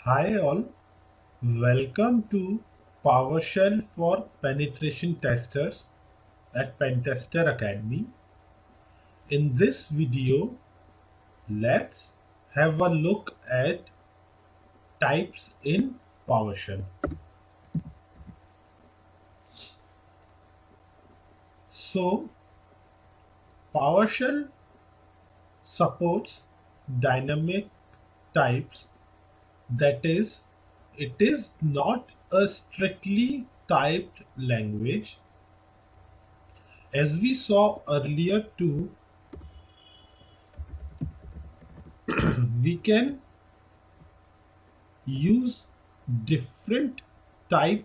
Hi all, welcome to PowerShell for Penetration Testers at Pentester Academy. In this video, let's have a look at types in PowerShell. So, PowerShell supports dynamic types, that is, it is not a strictly typed language. As we saw earlier too, we can use different type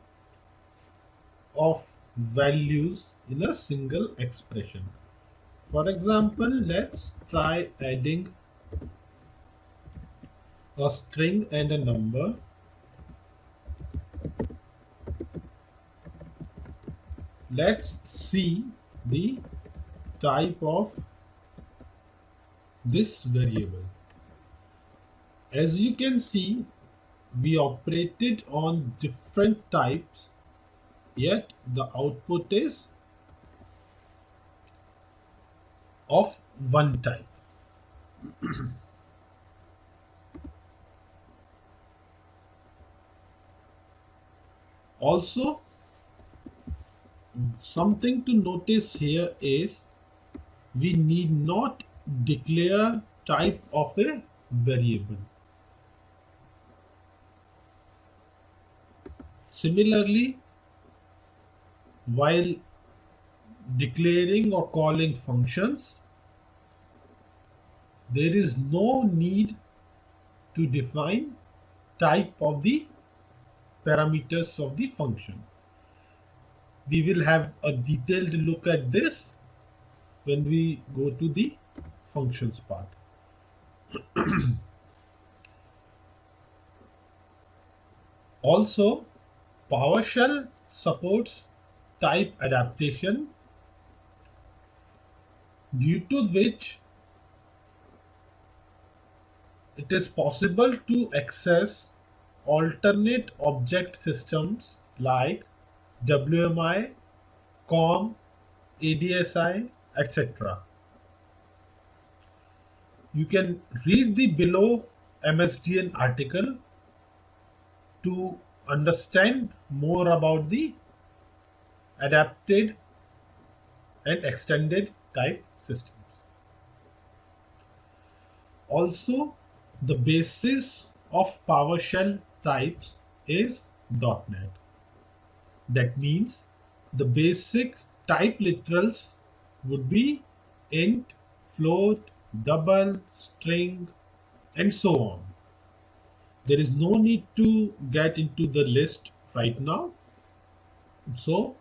of values in a single expression. For example, let's try adding a string and a number. Let's see the type of this variable. As you can see, we operated on different types, yet the output is of one type. Also, something to notice here is we need not declare type of a variable. Similarly, while declaring or calling functions, there is no need to define type of the parameters of the function. We will have a detailed look at this when we go to the functions part. Also, PowerShell supports type adaptation, due to which it is possible to access alternate object systems like WMI, COM, ADSI, etc. You can read the below MSDN article to understand more about the adapted and extended type systems. Also, the basis of PowerShell types is .NET. That means the basic type literals would be int, float, double, string, and so on. There is no need to get into the list right now. So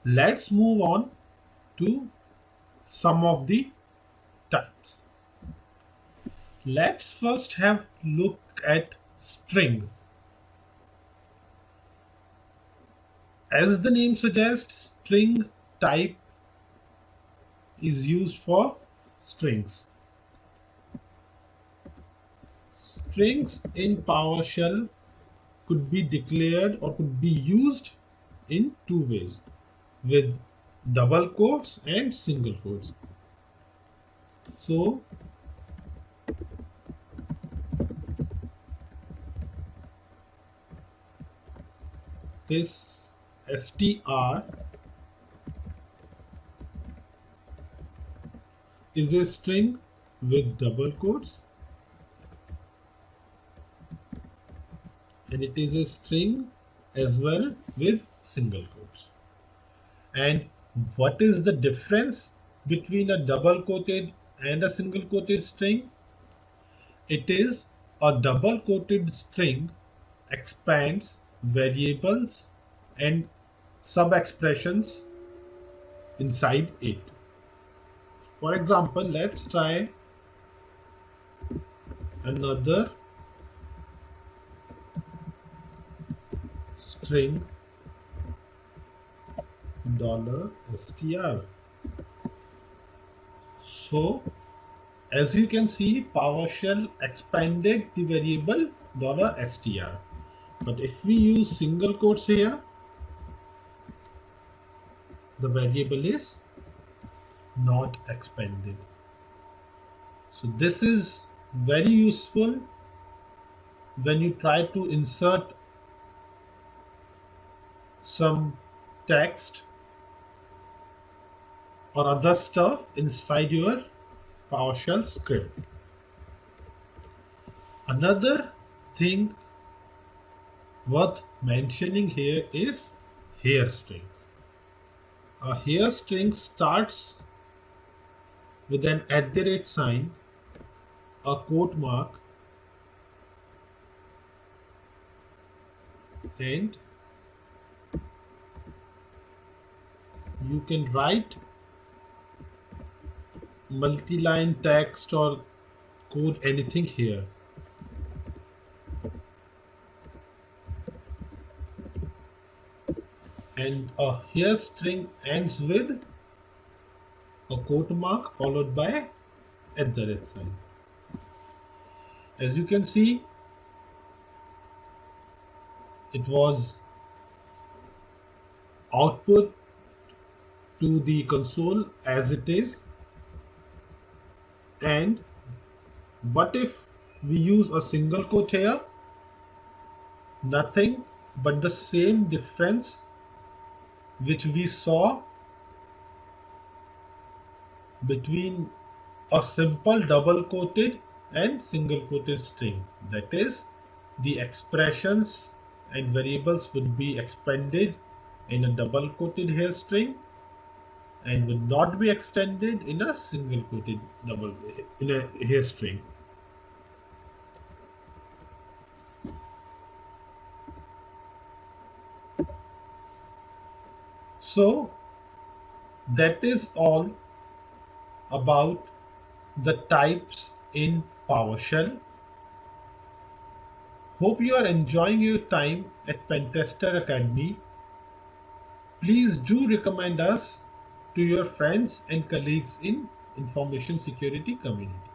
let's move on to some of the types. Let's first have look at string. As the name suggests, string type is used for strings. Strings in PowerShell could be declared or could be used in two ways, with double quotes and single quotes. So this str is a string with double quotes, and it is a string as well with single quotes. And what is the difference between a double quoted and a single quoted string? It is a double quoted string expands variables and sub expressions inside it. For example, let's try another string $str. So as you can see, PowerShell expanded the variable $str. But if we use single quotes here, the variable is not expanded. So this is very useful when you try to insert some text or other stuff inside your PowerShell script. Another thing worth mentioning here is here strings. A here string starts with an @ a quote mark, and you can write multi-line text or code anything here. And a here string ends with a quote mark followed by @ sign. As you can see, it was output to the console as it is. And what if we use a single quote here? Nothing but the same difference which we saw between a simple double quoted and single quoted string. That is, the expressions and variables would be expanded in a double quoted here string and would not be extended in a single quoted in a here string. So that is all about the types in PowerShell. Hope you are enjoying your time at Pentester Academy. Please do recommend us to your friends and colleagues in information security community.